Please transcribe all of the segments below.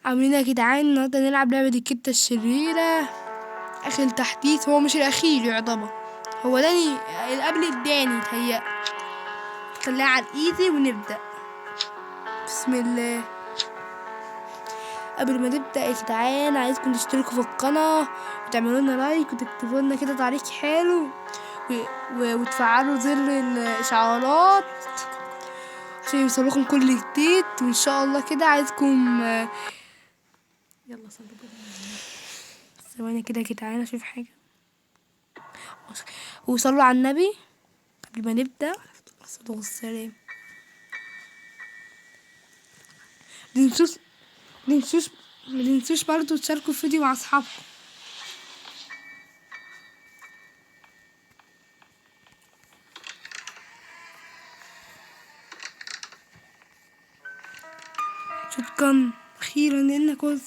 عاملين يا جدعان النهارده نلعب لعبة الكتة الشريرة. اخر تحديث، هو مش الاخير يعتبر، هو داني اللي قبل الداني يتهيأ. خليها على الايزي ونبدأ. بسم الله. قبل ما نبدأ يا جدعان عايزكم تشتركوا في القناة وتعملوا لنا لايك وتكتبوا لنا كده تعليق حلو وتفعلوا زر الاشعارات عشان يوصلكم كل جديد. وان شاء الله كده عايزكم يلا صلوا ثواني كده يا جدعان اشوف حاجة وصلوا على النبي قبل ما نبدأ. الصلاة والسلام. متنسوش متنسوش متنسوش برضو تشاركوا الفيديو مع اصحابكم. شكرا اخيرا لنا كوز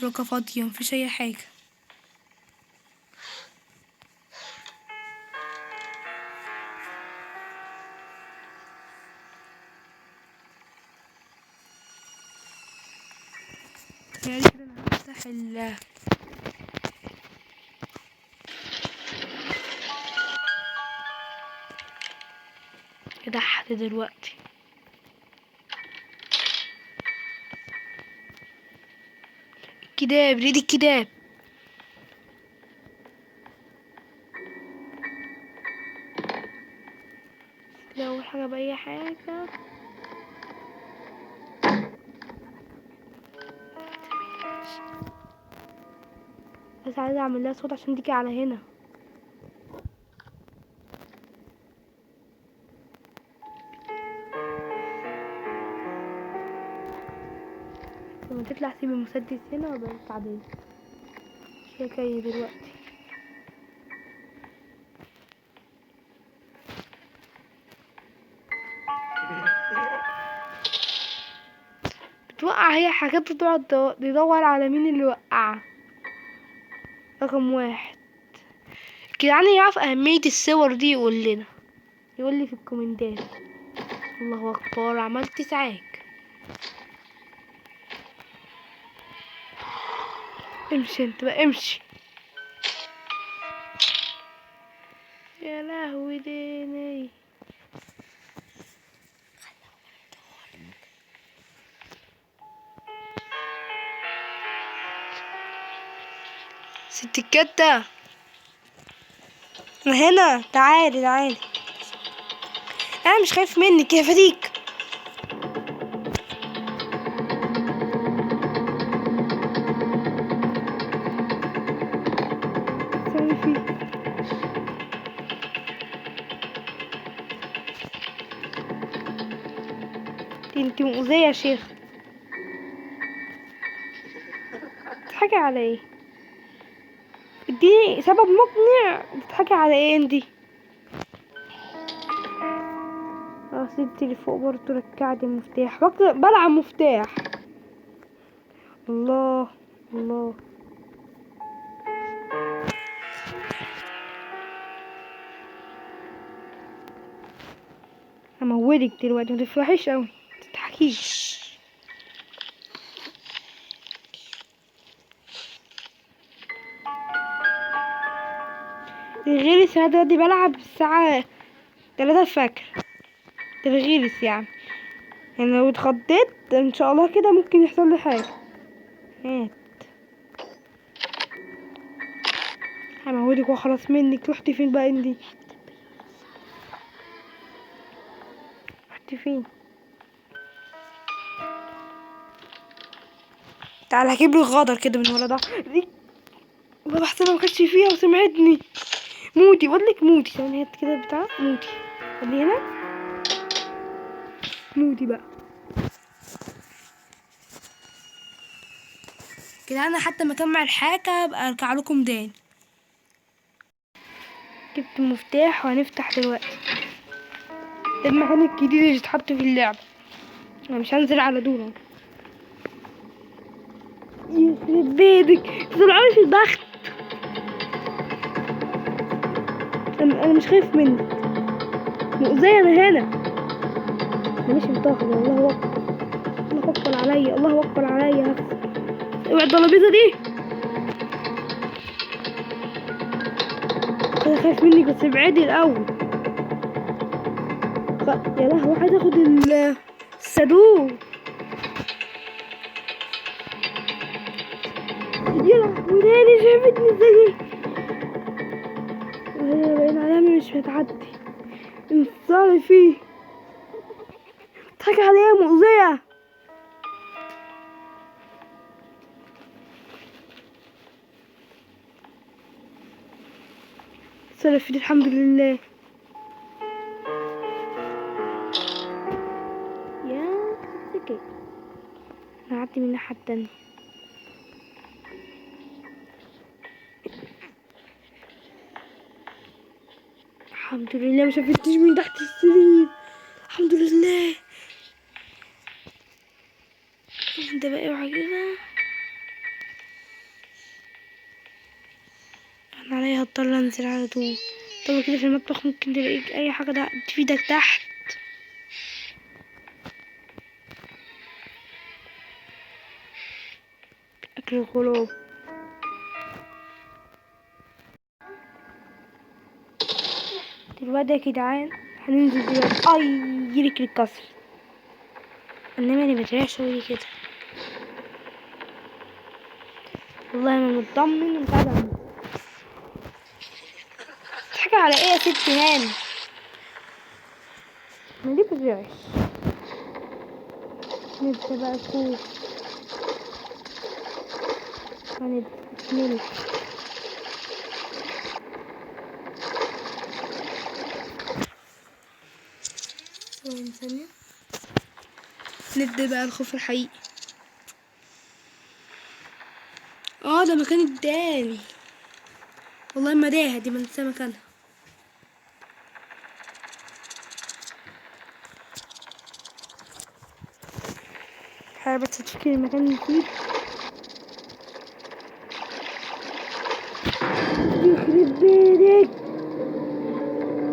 درجة فاضية مفيش اي حاجة. يعني كده انا هفتح كده حد دلوقتي. الكتاب ريد الكتاب. كده اول حاجة بأي حاجة. بس عايزة اعمل لها صوت عشان تيجي على هنا. لما تطلع سيب المسدس هنا وبقى عادية. مش جاي دلوقتي. بتوقع هي حاجات بتقعد تدور على مين اللي وقعها. رقم واحد كده يعني يعرف أهمية الصور دي يقول لي في الكومنتات. الله أكبر عملت إزعاج. امشي انت بقى امشي. يا لهوي ديني. ست الكتة انا هنا. تعالي تعالي. انا مش خايف منك يا فريق. انتي مؤذية يا شيخ. بتضحكي على ايه؟ اديني سبب مقنع. بتضحكي على ايه انتي؟ سبتي اللي فوق برضه ركعتي المفتاح. بلعب مفتاح. الله الله. هموتك دلوقتي متفرحيش اوي متضحكيش. الغيرس انا دلوقتي بلعب الساعة 3 الفجر. الغيرس يعني لو اتخضيت ان شاء الله كده ممكن يحصل لي حاجة. هات هموتك واخلص منك. رحتي فين بقى انتي؟ رحتي فين؟ تعالى هجيب له الغدر كده من ورا ده. بابا حسنا ما كانتش فيها وسمعتني. موتي بقولك موتي. ثواني هات كده بتاع موتي. خليه هنا. موتي بقى كده. انا حتى مكان مع الحاجة ابقى ارجع لكم تاني. جبت المفتاح وهنفتح دلوقتي. ده المكان الجديد اللي اتحط في اللعبة. انا مش هنزل على دول. يخرب بيتك طلعولي في البخت. انا مش خايف منك. مؤذية انا هنا. انا مش مطاخر. الله اكبر الله اكبر عليا، الله اكبر عليا. اوعى الترابيزه دي، انا خايف منك بس ابعدي الاول. يا لهوي عايز اخد الصاروخ. يا لهوي تاني شافتني ازاي. وهي باين عليها مش هتعدي، انتصاري فيه. اضحكي عليها مؤذية. انتصاري فيه الحمد لله. يا ذكي، نعدي من الناحية التانية. الحمد لله ما شافتنيش من تحت السرير، الحمد لله. ده بقى اوعى كده، انا عليا هضطر انزل على طول. طب كده في المطبخ ممكن تلاقيك اي حاجة ده تفيدك تحت. اكل الغراب. دلوقتي يا جدعان هننزل دلوقتي. اي يجيلك الكسر، انما انا بتريح شوية كده. والله ما مطمن ومش عايز اعمل. تضحكي على ايه يا ست هاني؟ ما دي بتريح. نبدأ بقى فوق. هنبدأ بسم الله. ثانية. نبدأ بقى الخوف الحقيقي. ده مكان قدامي، والله ما دي ما ننسى مكانها. حاجة بس تفكر المكان اللي يخرب بيتك،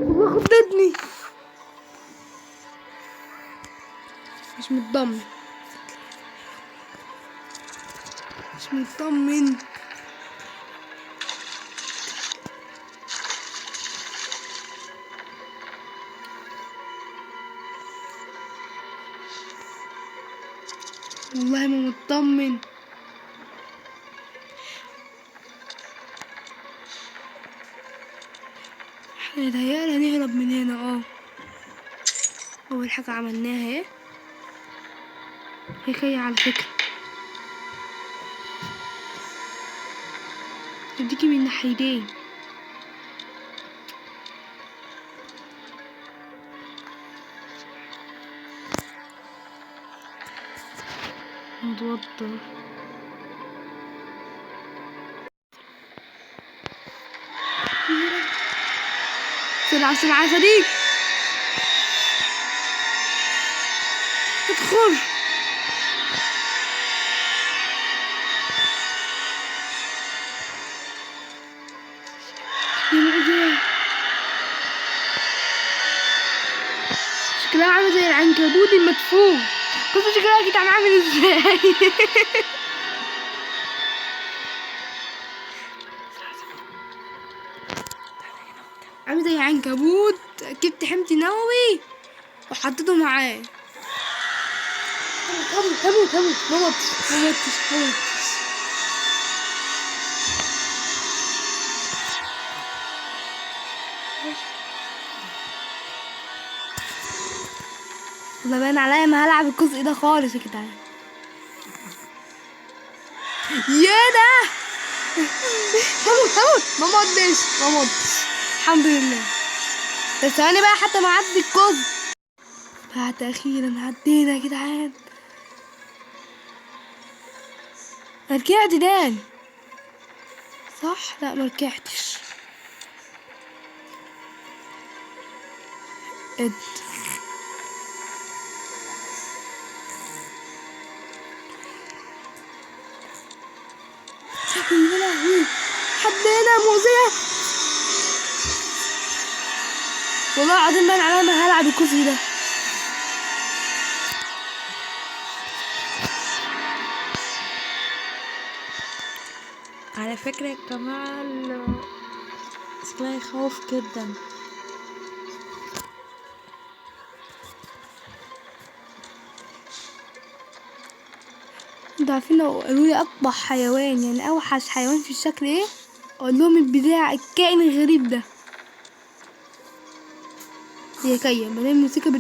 والله خضتني. مش مطمن، مش مطمن. والله ما مطمن. احنا يتهيألي هنهرب من هنا. اول حاجة عملناها هي على فكرة تديكي من ناحيتين. متوتر. بسرعة بسرعة يا صديق، ادخل. يا معجزة، شكلها عامل زي العنكبوت المدفون. بصوا شكلها كده عامل ازاي. عامل زي عنكبوت، جبت حمض نووي وحطيته معاه. هموت ما متش. والله باين عليا ما هلعب الجزء ده خالص يا جدعان. يا ده هموت ما متش الحمد لله. بس ثواني بقى حتى ما عدي الجزء. بعد اخيرا عدينا يا جدعان. رجعت تاني صح؟ لا ما رجعتش. يا لهوي حدينا مؤذية، والله العظيم باين عليا ما هلعب الكوسي ده. على فكرة يا جماعة شكلها يخوف جدا. انتوا عارفين لو قالوا لي اقبح حيوان يعني اوحش حيوان في الشكل ايه، اقول لهم البتاع الكائن الغريب ده. هي كيا مادام الموسيقى